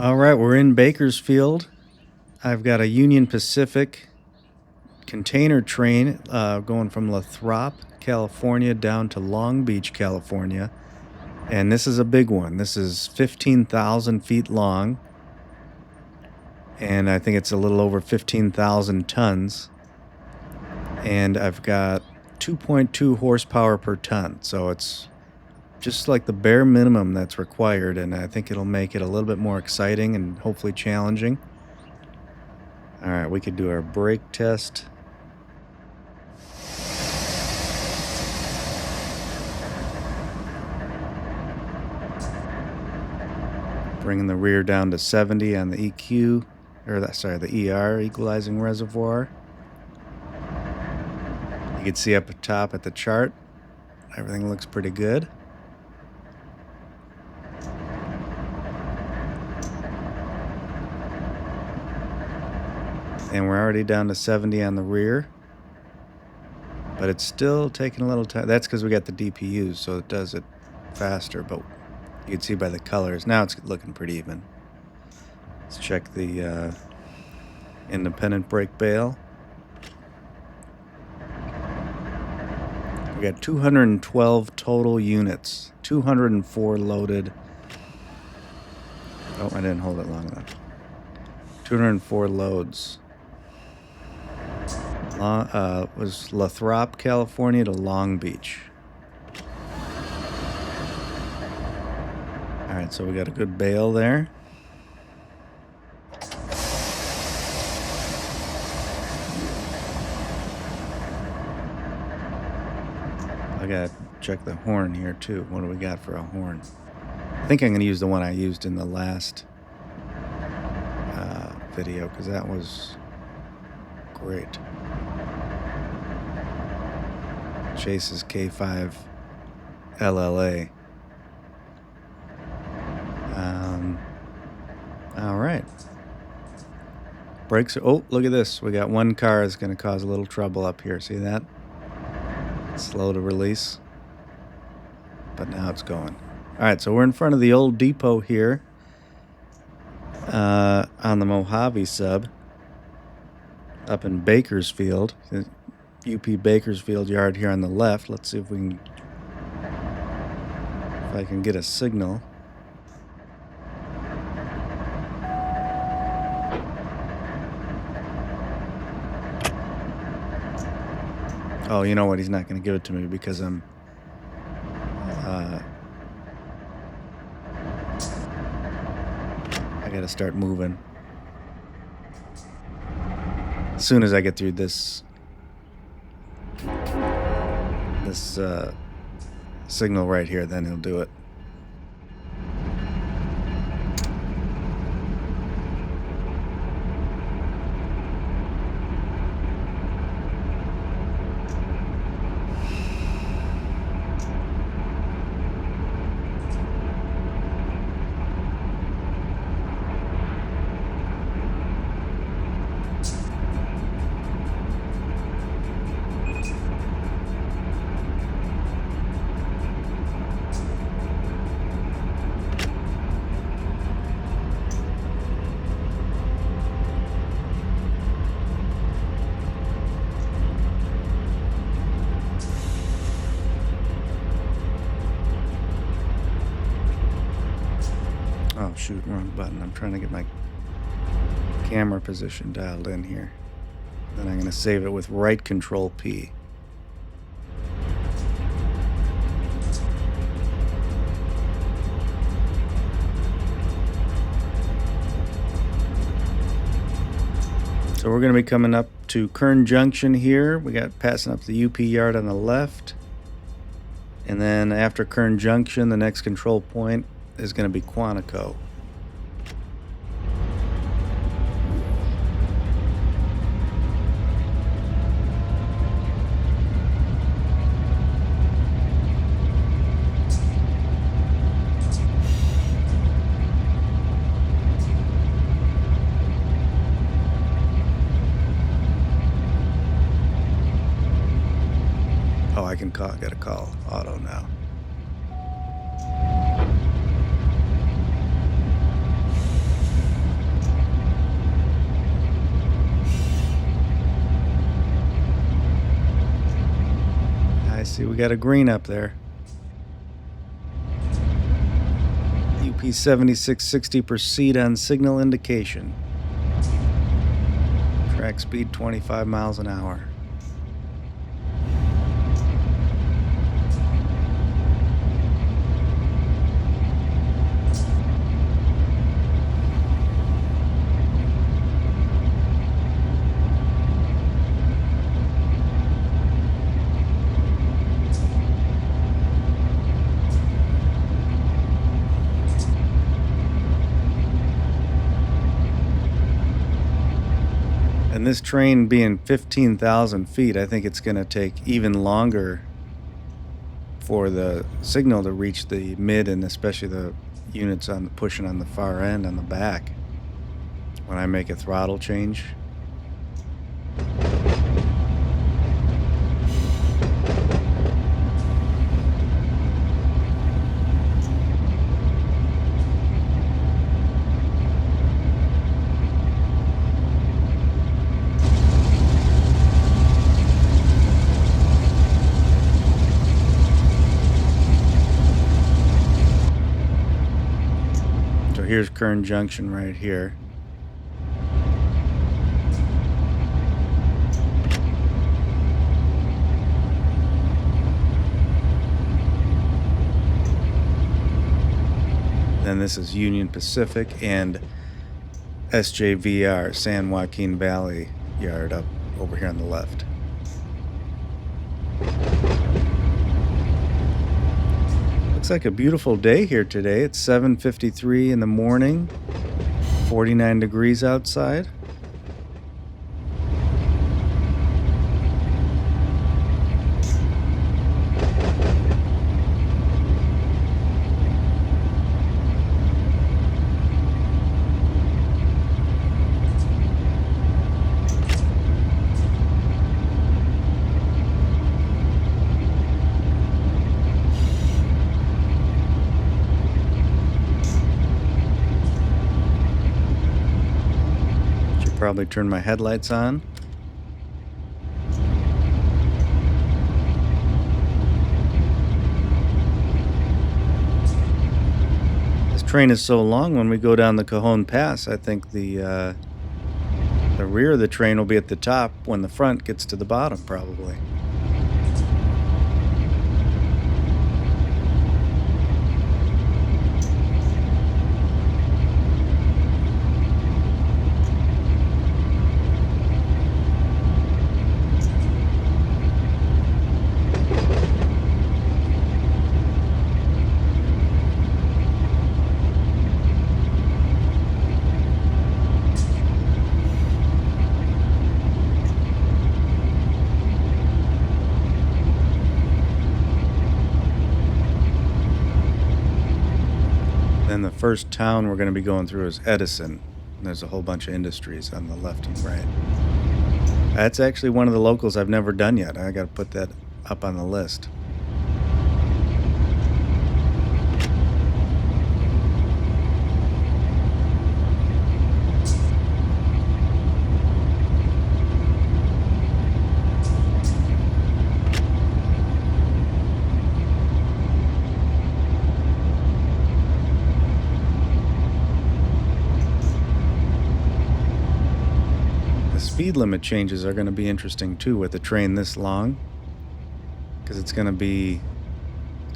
All right, we're in Bakersfield. I've got a Union Pacific container train going from Lathrop, California down to Long Beach, California. And this is a big one. This is 15,000 feet long. And I think it's a little over 15,000 tons. And I've got 2.2 horsepower per ton. So it's just like the bare minimum that's required. And I think it'll make it a little bit more exciting and hopefully challenging. All right, we could do our brake test. Bringing the rear down to 70 on the EQ, the ER, equalizing reservoir. You can see up at top at the chart, everything looks pretty good. And we're already down to 70 on the rear. But it's still taking a little time. That's because we got the DPUs, so it does it faster. But you can see by the colors. Now it's looking pretty even. Let's check the independent brake bail. We got 212 total units. 204 loaded. Oh, I didn't hold it long enough. 204 loads. Was Lathrop, California to Long Beach. All right, so we got a good bail there. I gotta check the horn here too. What do we got for a horn? I think I'm gonna use the one I used in the last video because that was great. Chase's K5 LLA. All right. Brakes are, oh, look at this. We got one car that's going to cause a little trouble up here. See that? Slow to release. But now it's going. All right, so we're in front of the old depot here on the Mojave sub up in Bakersfield. UP Bakersfield yard here on the left. Let's see if I can get a signal. Oh, you know what? He's not going to give it to me because I'm I got to start moving. As soon as I get through this signal right here, then he'll do it. Oh shoot, wrong button. I'm trying to get my camera position dialed in here. Then I'm going to save it with right control P. So we're going to be coming up to Kern Junction here. We got passing up the UP yard on the left. And then after Kern Junction, the next control point is going to be Quantico. Oh, I gotta call auto now. got a green up there. UP 7660, proceed on signal indication. Track speed 25 miles an hour. And this train being 15,000 feet, I think it's going to take even longer for the signal to reach the mid and especially the units on pushing on the far end on the back when I make a throttle change. Here's Kern Junction right here. Then this is Union Pacific and SJVR, San Joaquin Valley Yard, up over here on the left. Looks like a beautiful day here today. It's 7:53 in the morning, 49 degrees outside. Probably turn my headlights on. This train is so long, when we go down the Cajon Pass, I think the rear of the train will be at the top when the front gets to the bottom, probably. Then the first town we're going to be going through is Edison. There's a whole bunch of industries on the left and right. That's actually one of the locals I've never done yet. I got to put that up on the list. Speed limit changes are going to be interesting too with a train this long, because it's going to be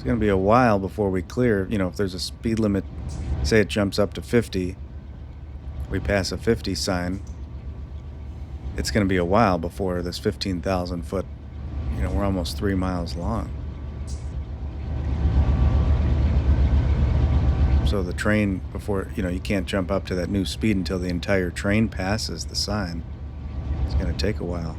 a while before we clear. You know, if there's a speed limit, say it jumps up to 50, we pass a 50 sign, it's going to be a while before this 15,000 foot, you know, we're almost 3 miles long. So the train, before, you know, you can't jump up to that new speed until the entire train passes the sign. It's going to take a while.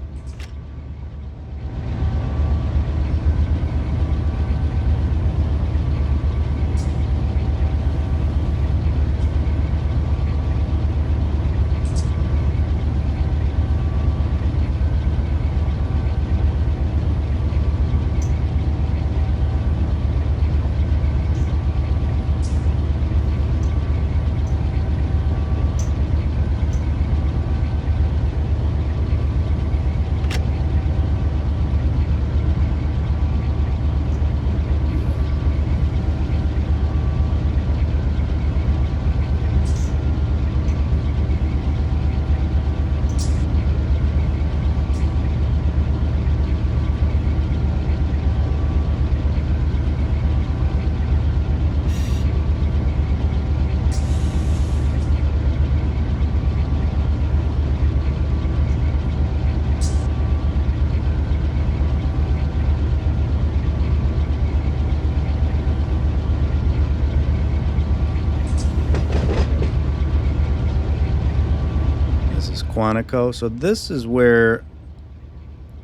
Quantico. So this is where,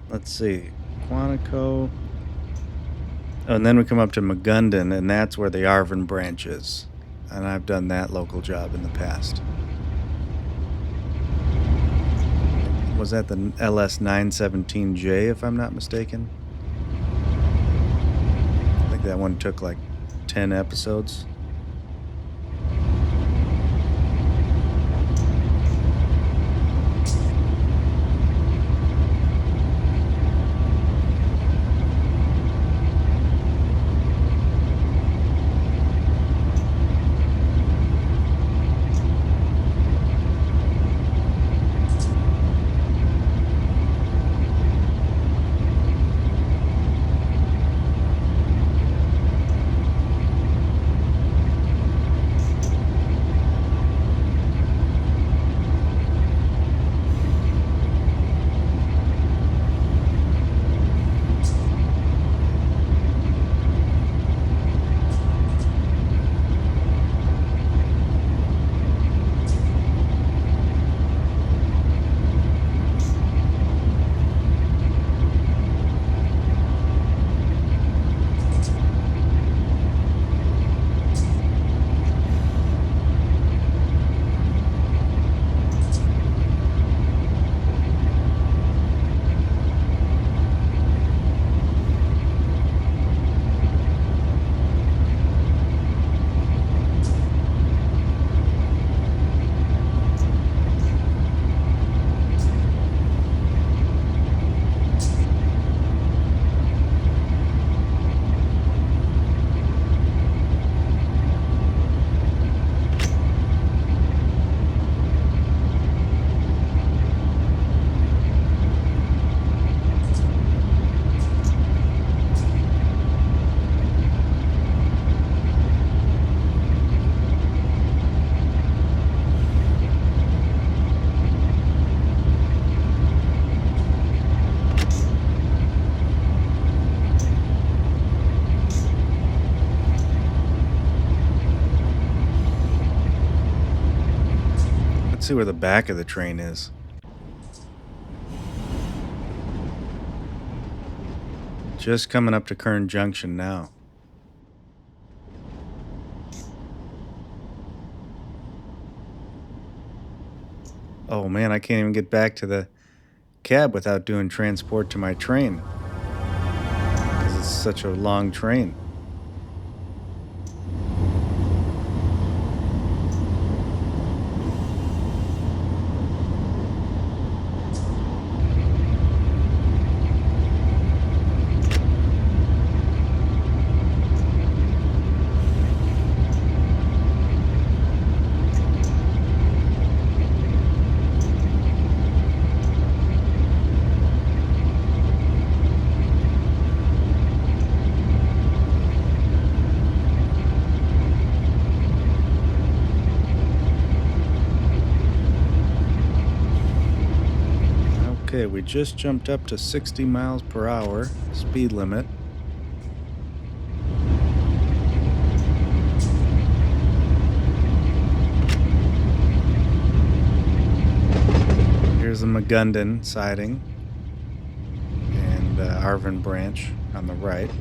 let's see, Quantico. Oh, and then we come up to Magunden, and that's where the Arvin branch is. And I've done that local job in the past. Was that the LS 917J, if I'm not mistaken? I think that one took like 10 episodes. Let's see where the back of the train is. Just coming up to Kern Junction now. Oh man, I can't even get back to the cab without doing transport to my train, because it's such a long train. Okay, we just jumped up to 60 miles per hour speed limit. Here's the Magunden siding and Arvin branch on the right.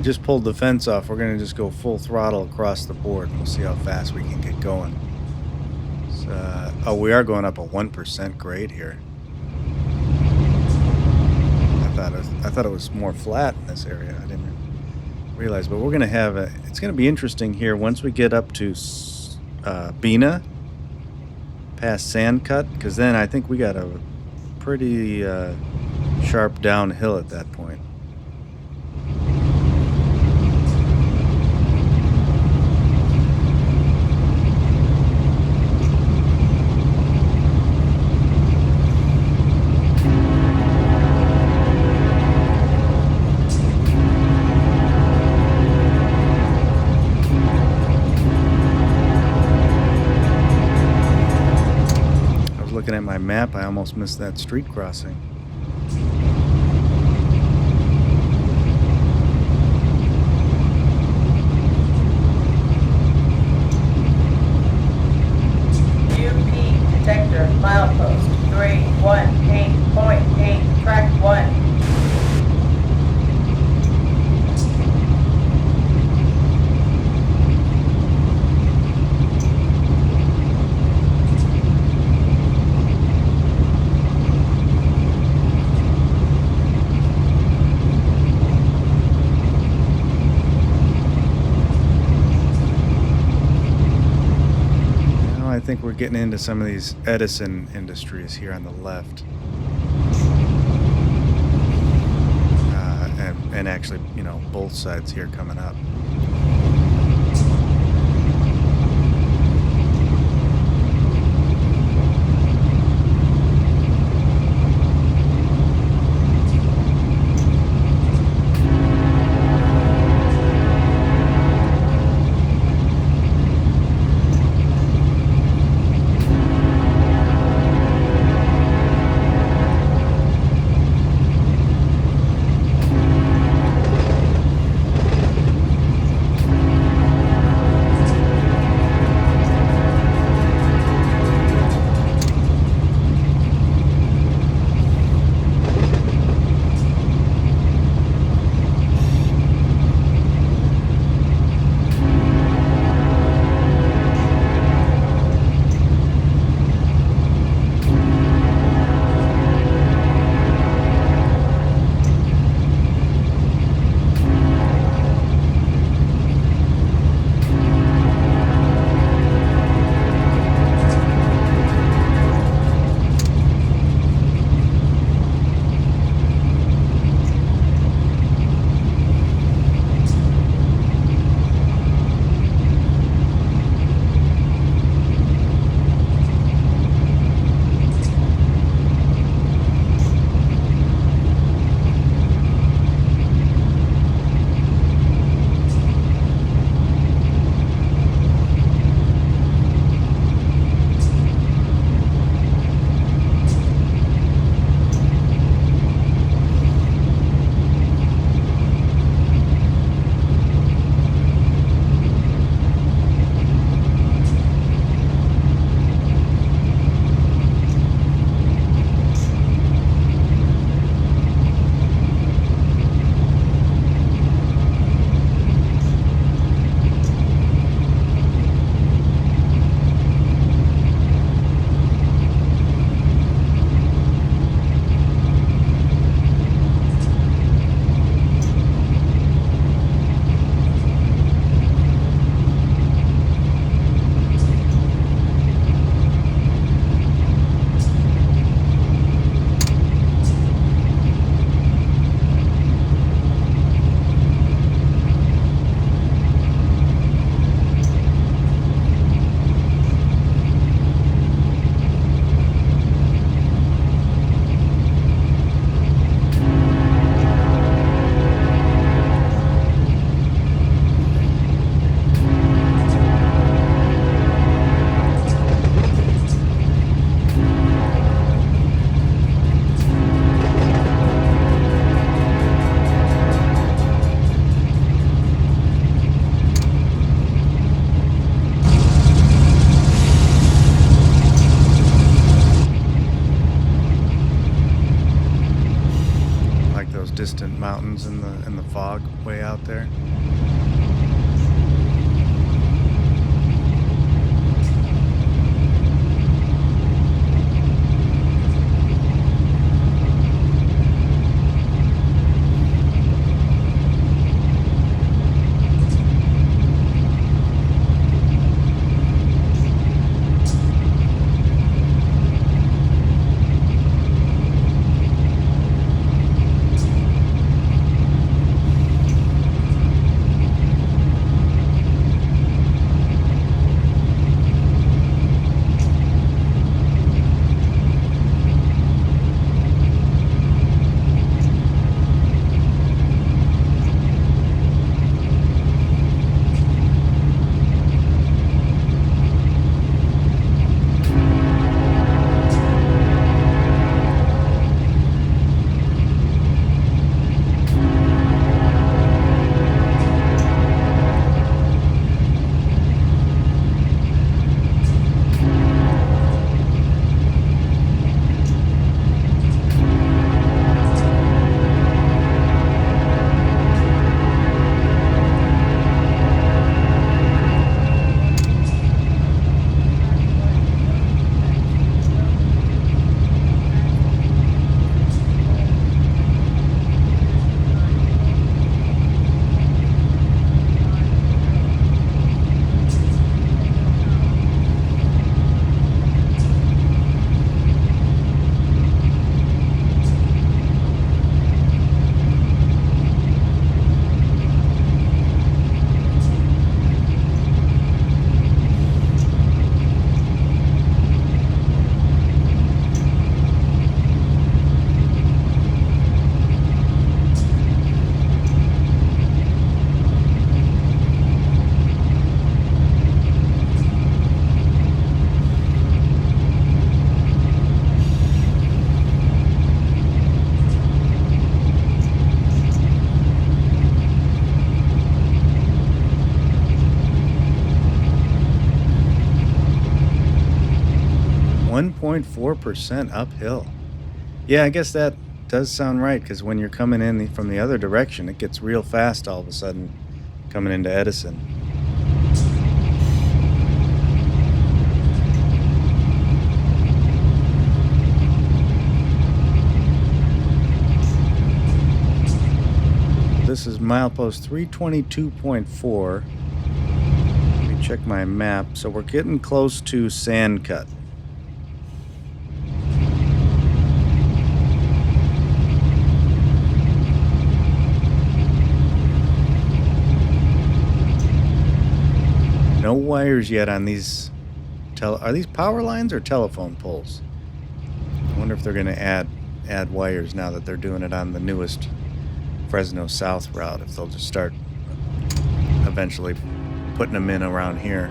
just pulled the fence off. We're going to just go full throttle across the board, and we'll see how fast we can get going. So, oh, we are going up a 1% grade here. I thought it was more flat in this area. I didn't realize, but we're going to have a. It's going to be interesting here once we get up to Bena, past Sandcut, because then I think we got a pretty sharp downhill at that point. Looking at my map, I almost missed that street crossing. UP detector milepost 318.8 track 1. I think we're getting into some of these Edison industries here on the left. And actually, you know, both sides here coming up. distant mountains in the fog way out there. .4% uphill. Yeah, I guess that does sound right, because when you're coming in from the other direction, it gets real fast all of a sudden coming into Edison. This is milepost 322.4. Let me check my map. So we're getting close to Sandcut. No wires yet on these. Are these power lines or telephone poles? I wonder if they're going to add wires now that they're doing it on the newest Fresno South route. If they'll just start eventually putting them in around here.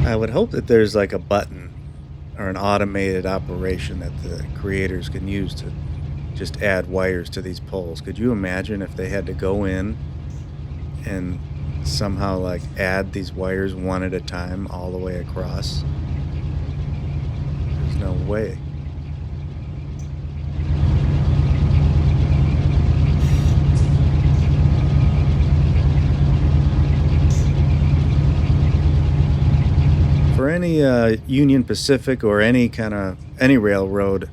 I would hope that there's like a button or an automated operation that the creators can use to just add wires to these poles. Could you imagine if they had to go in and somehow like add these wires one at a time all the way across? There's no way. For any Union Pacific or any railroad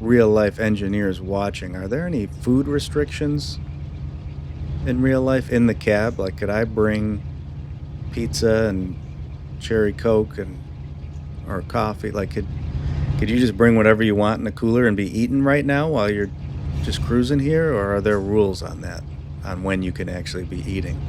real life engineers watching, are there any food restrictions in real life in the cab? Like, could I bring pizza and cherry Coke or coffee? Like, could you just bring whatever you want in the cooler and be eating right now while you're just cruising here? Or are there rules on that, on when you can actually be eating?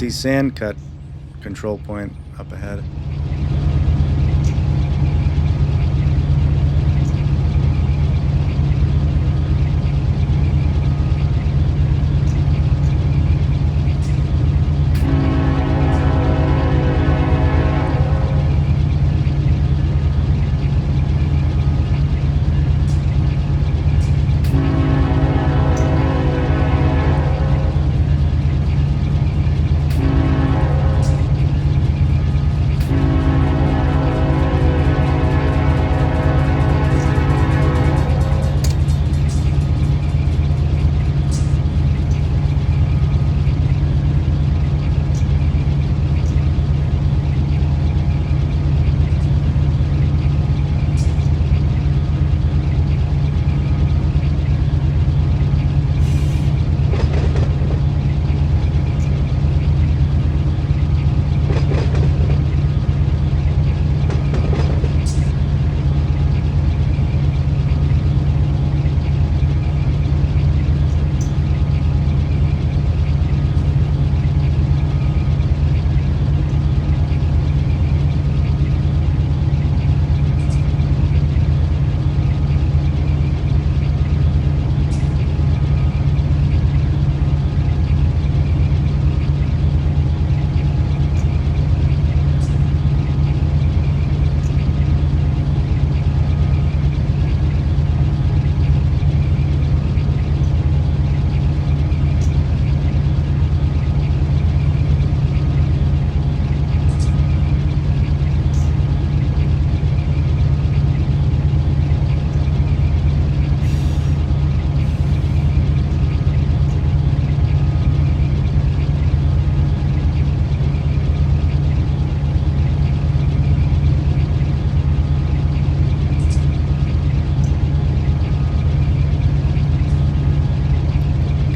see Sandcut control point up ahead.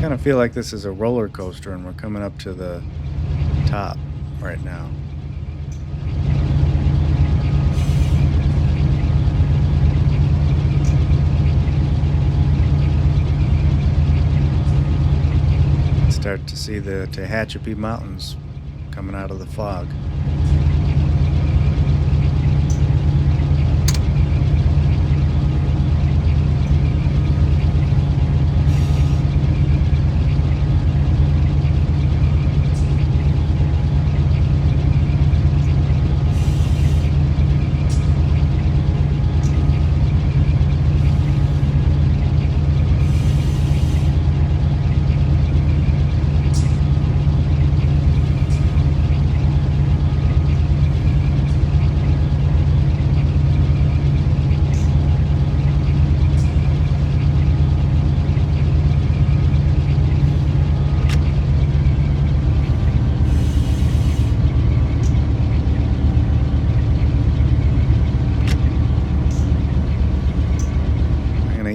I feel like this is a roller coaster and we're coming up to the top right now. Start to see the Tehachapi Mountains coming out of the fog.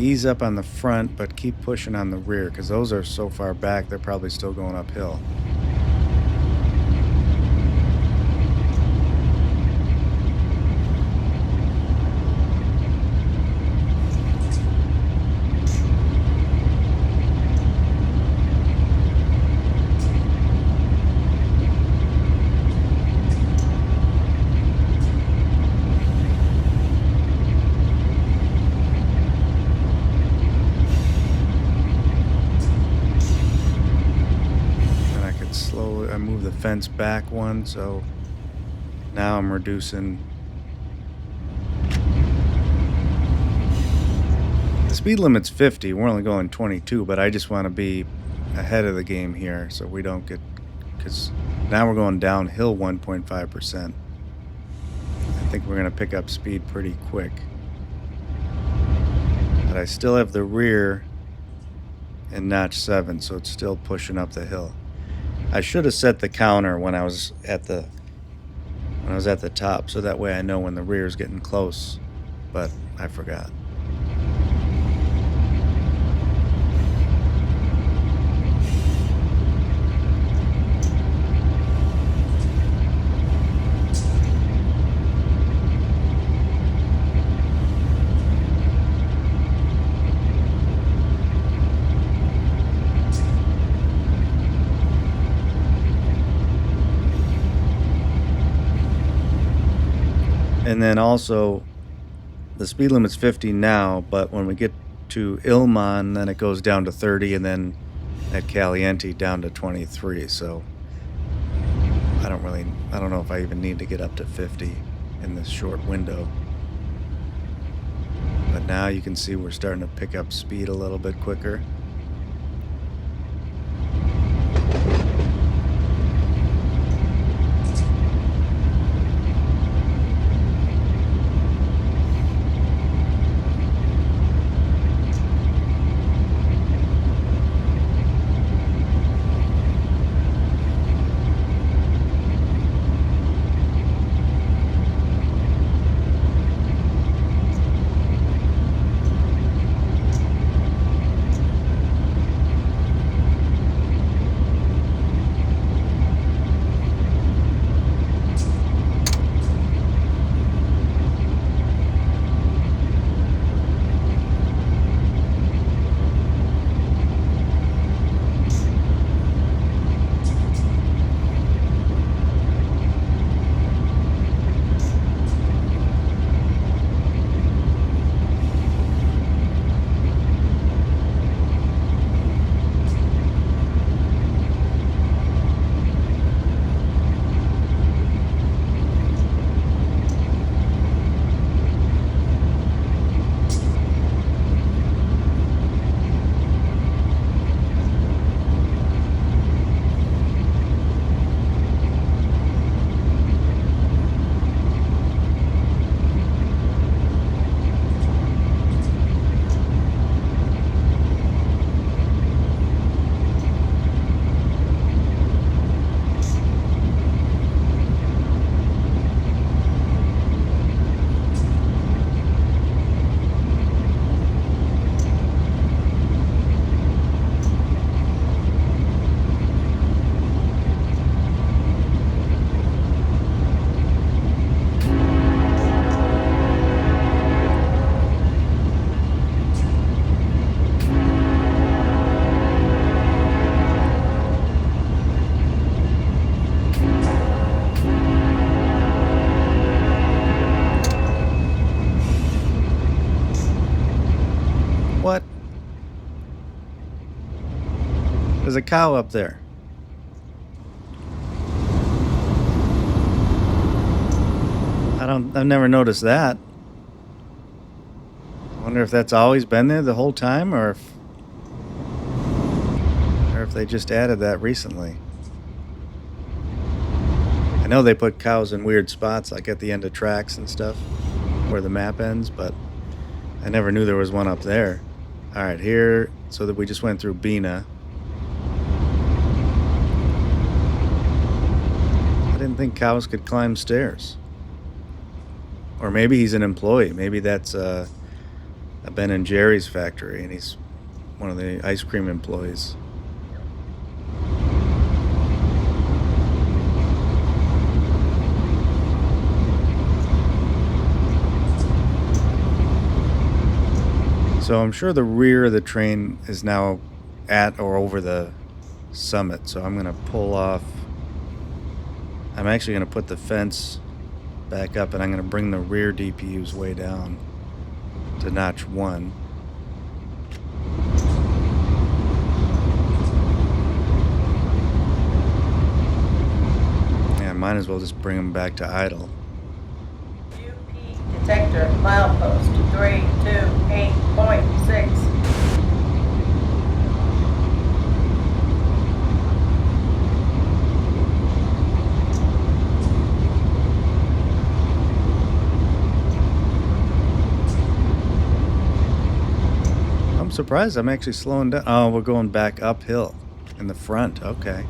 Ease up on the front, but keep pushing on the rear because those are so far back they're probably still going uphill. Move the fence back one, so now I'm reducing. The speed limit's 50. We're only going 22, but I just want to be ahead of the game here so we don't get, because now we're going downhill 1.5%. I think we're going to pick up speed pretty quick. But I still have the rear in notch 7, so it's still pushing up the hill. I should have set the counter when I was at the top, so that way I know when the rear is getting close, but I forgot. And then also, the speed limit's 50 now, but when we get to Ilmon, then it goes down to 30, and then at Caliente down to 23. So I don't know if I even need to get up to 50 in this short window. But now you can see we're starting to pick up speed a little bit quicker. What? There's a cow up there. I've never noticed that. I wonder if that's always been there the whole time, or if they just added that recently. I know they put cows in weird spots, like at the end of tracks and stuff, where the map ends, but I never knew there was one up there. All right, here, so that we just went through Bena. I didn't think cows could climb stairs. Or maybe he's an employee. Maybe that's a Ben and Jerry's factory, and he's one of the ice cream employees. So I'm sure the rear of the train is now at or over the summit. So I'm going to pull off. I'm actually going to put the fence back up, and I'm going to bring the rear DPUs way down to notch 1. Yeah, might as well just bring them back to idle. Detector, milepost 328.6. I'm surprised I'm actually slowing down. Oh, we're going back uphill in the front. Okay.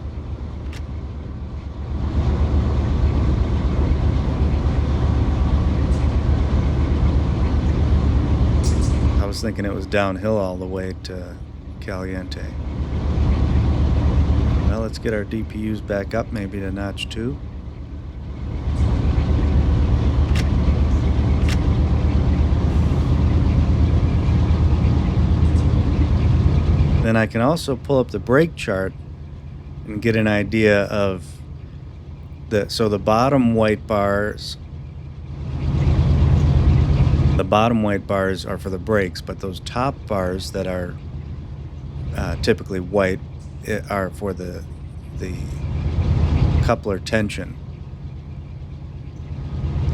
I was thinking it was downhill all the way to Caliente. Well, let's get our DPUs back up, maybe to notch 2. Then I can also pull up the brake chart and get an idea of the bottom white bars the bottom white bars are for the brakes, but those top bars that are typically white are for the coupler tension.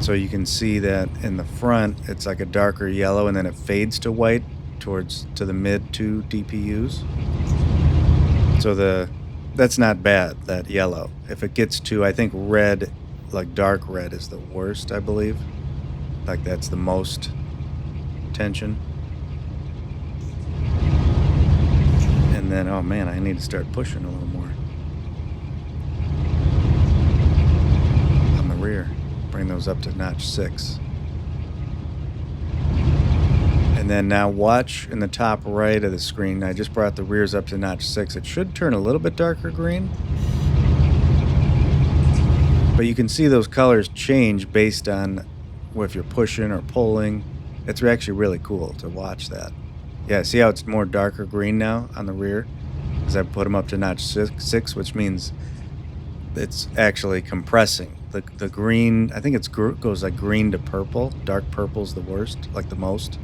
So you can see that in the front it's like a darker yellow, and then it fades to white to the mid 2 DPUs. So that's not bad, that yellow. If it gets to, I think red, like dark red is the worst, I believe. Like that's the most tension. And then, oh man, I need to start pushing a little more on the rear. Bring those up to notch 6. And then now watch in the top right of the screen. I just brought the rears up to notch 6. It should turn a little bit darker green. But you can see those colors change based on if you're pushing or pulling. It's actually really cool to watch that. Yeah, see how it's more darker green now on the rear? Because I put them up to notch 6, which means it's actually compressing. The green, I think it goes like green to purple. Dark purple's the worst, like the most.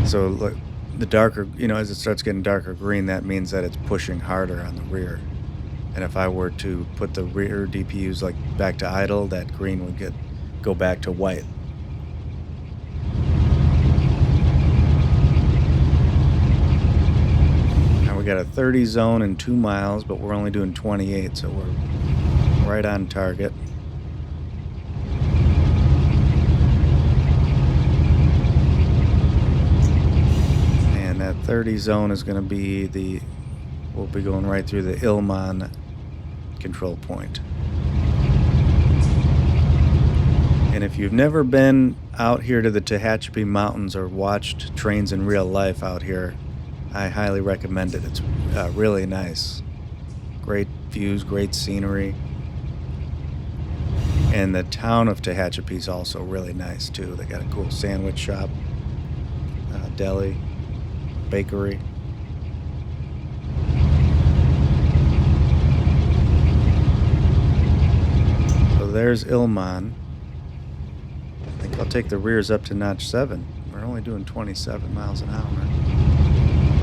So look, the darker, as it starts getting darker green, that means that it's pushing harder on the rear. And if I were to put the rear DPUs like back to idle, that green would go back to white. Now we got a 30 zone in 2 miles, but we're only doing 28, so we're right on target. And that 30 zone is going to be we'll be going right through the Ilmon control point. And if you've never been out here to the Tehachapi Mountains or watched trains in real life out here, I highly recommend it. It's really nice. Great views, great scenery. And the town of Tehachapi is also really nice too. They got a cool sandwich shop, deli, bakery. So there's Ilmon. I think I'll take the rears up to notch 7. We're only doing 27 miles an hour.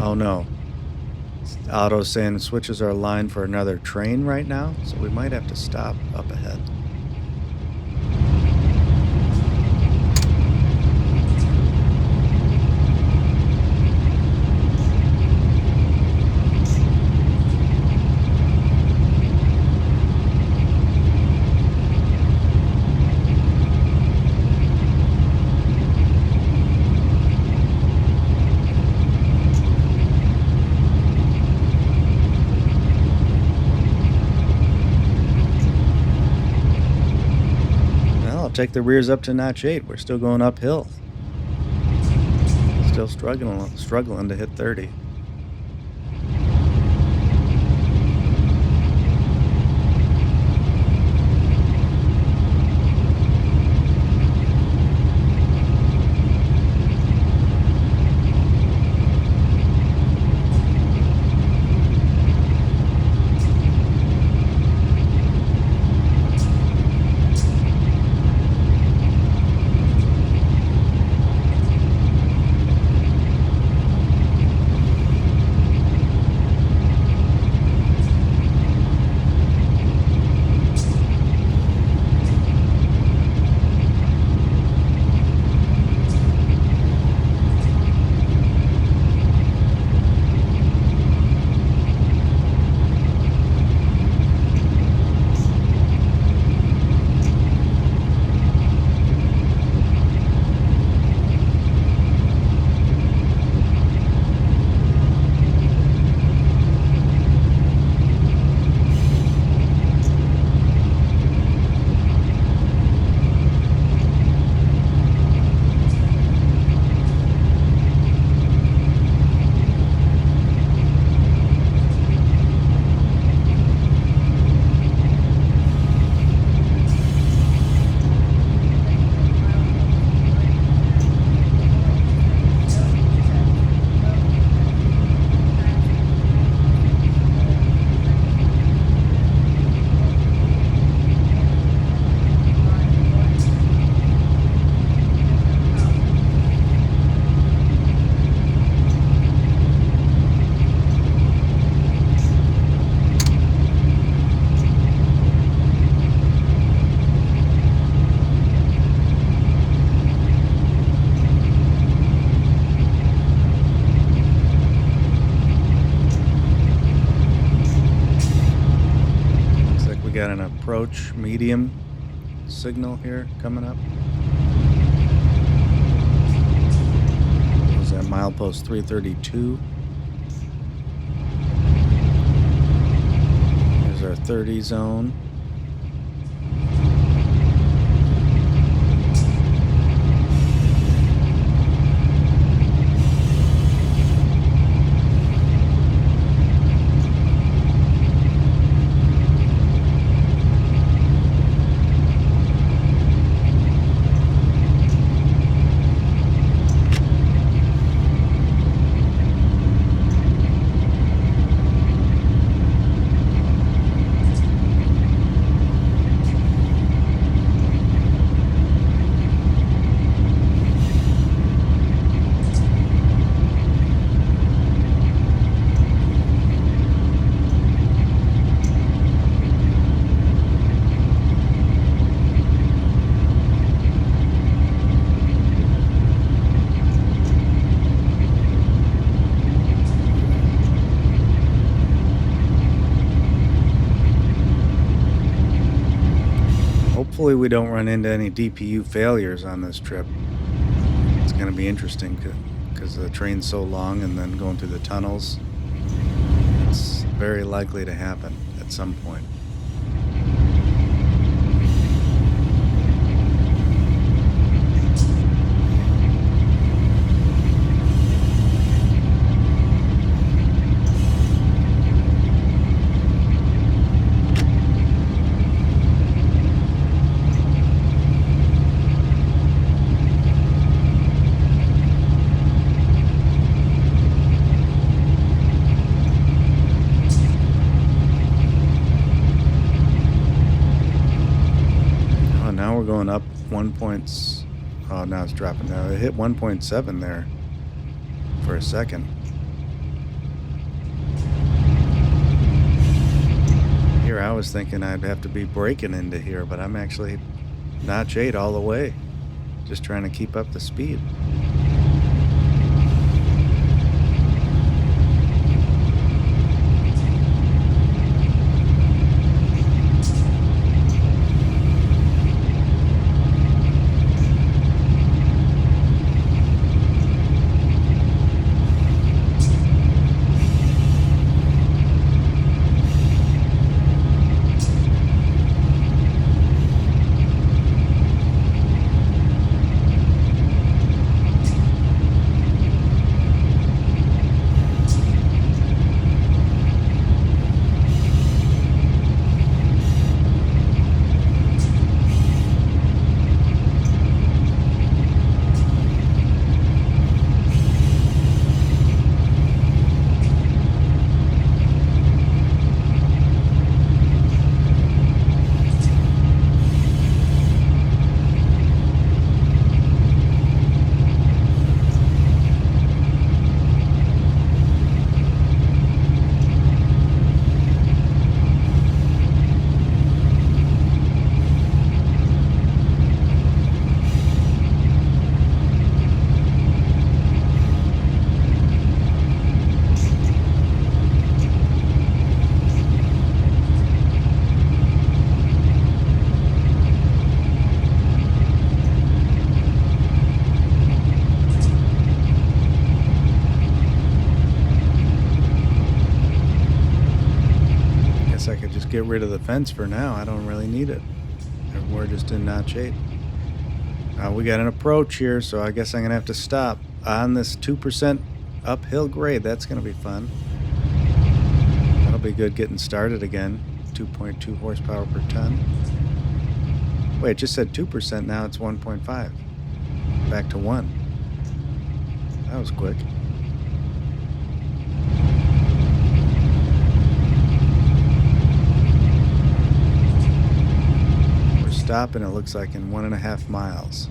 Oh no. Auto's saying switches are aligned for another train right now, so we might have to stop up ahead. Take the rears up to notch 8. We're still going uphill. Still struggling to hit 30. approach medium signal here coming up. Was that milepost 332? Here's our 30 zone. Hopefully we don't run into any DPU failures on this trip. It's going to be interesting because the train's so long and then going through the tunnels. It's very likely to happen at some point. Going up 1 point. Oh, now it's dropping. Now it hit 1.7 there for a second. Here I was thinking I'd have to be braking into here, but I'm actually notch 8 all the way, just trying to keep up the speed. Get rid of the fence for now. I don't really need it. We're just in notch 8. We got an approach here, so I guess I'm gonna have to stop on this 2% uphill grade. That's gonna be fun. That'll be good getting started again. 2.2 horsepower per ton. Wait, it just said 2%. Now it's 1.5. Back to 1. That was quick. Stop, and it looks like in 1.5 miles.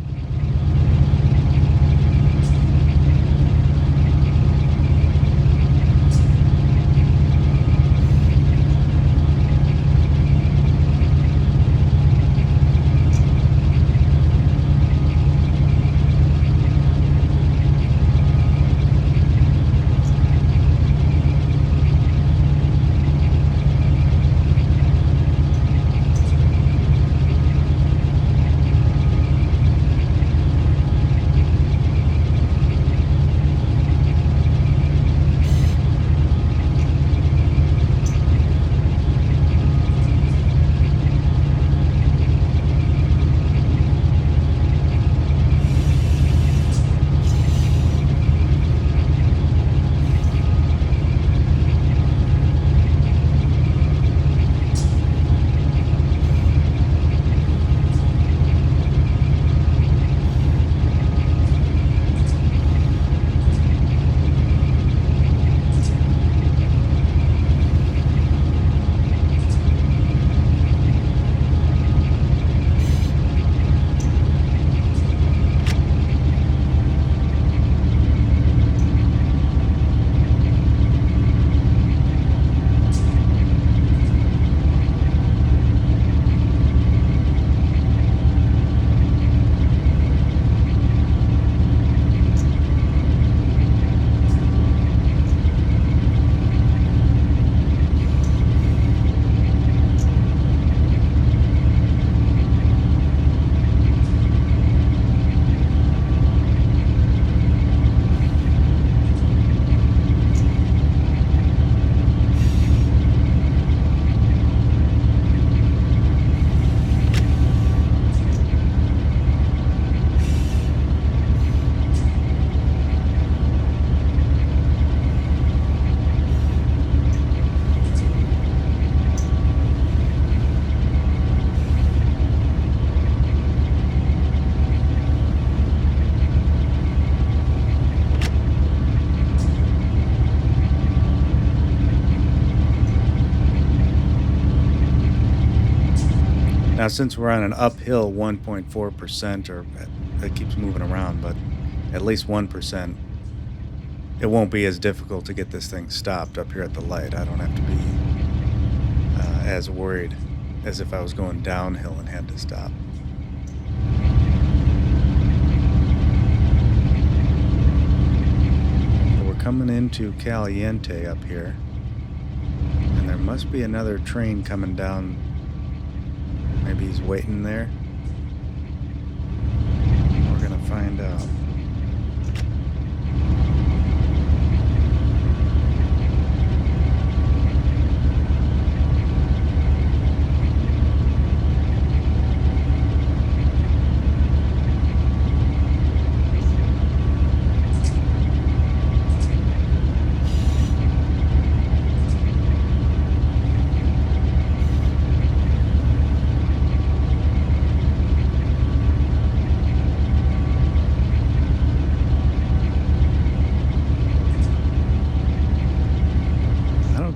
Now, since we're on an uphill 1.4%, or it keeps moving around, but at least 1%, it won't be as difficult to get this thing stopped up here at the light. I don't have to be as worried as if I was going downhill and had to stop. So we're coming into Caliente up here, and there must be another train coming down. Maybe he's waiting there. We're gonna find out.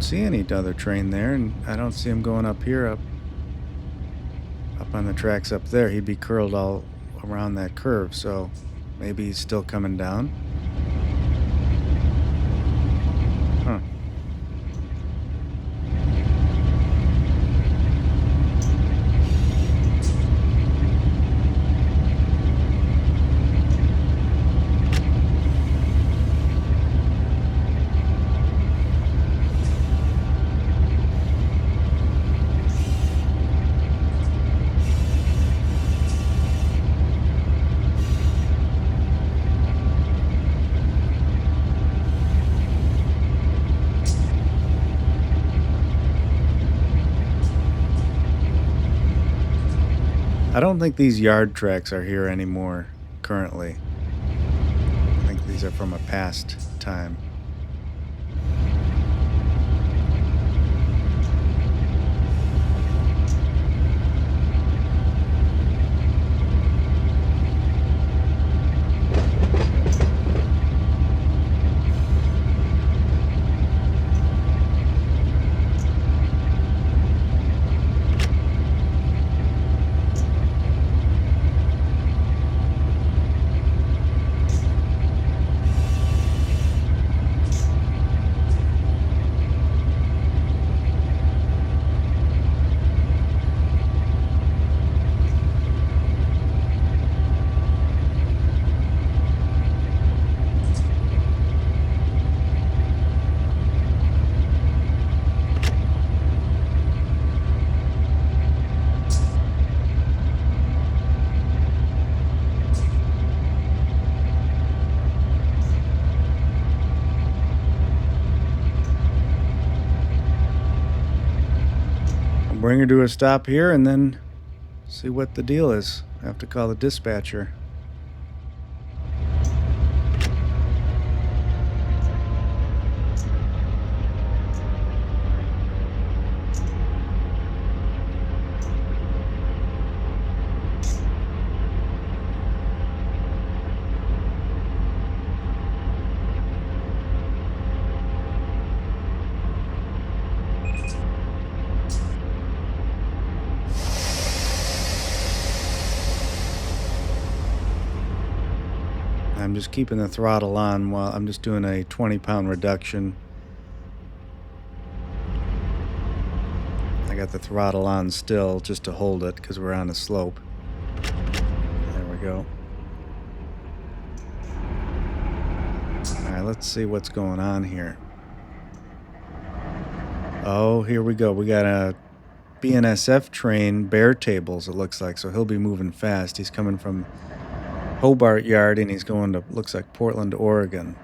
See any other train there, and I don't see him going up here, up on the tracks up there. He'd be curled all around that curve, so maybe he's still coming down. Huh. I don't think these yard tracks are here anymore currently. I think these are from a past time. Bring her to a stop here and then see what the deal is. I have to call the dispatcher. I'm just keeping the throttle on while I'm just doing a 20-pound reduction. I got the throttle on still just to hold it because we're on a slope. There we go. All right, let's see what's going on here. Oh, here we go. We got a BNSF train, bare tables, it looks like, so he'll be moving fast. He's coming from Hobart Yard, and he's going to, looks like, Portland, Oregon.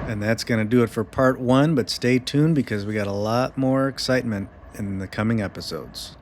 And that's going to do it for part 1, but stay tuned because we got a lot more excitement in the coming episodes.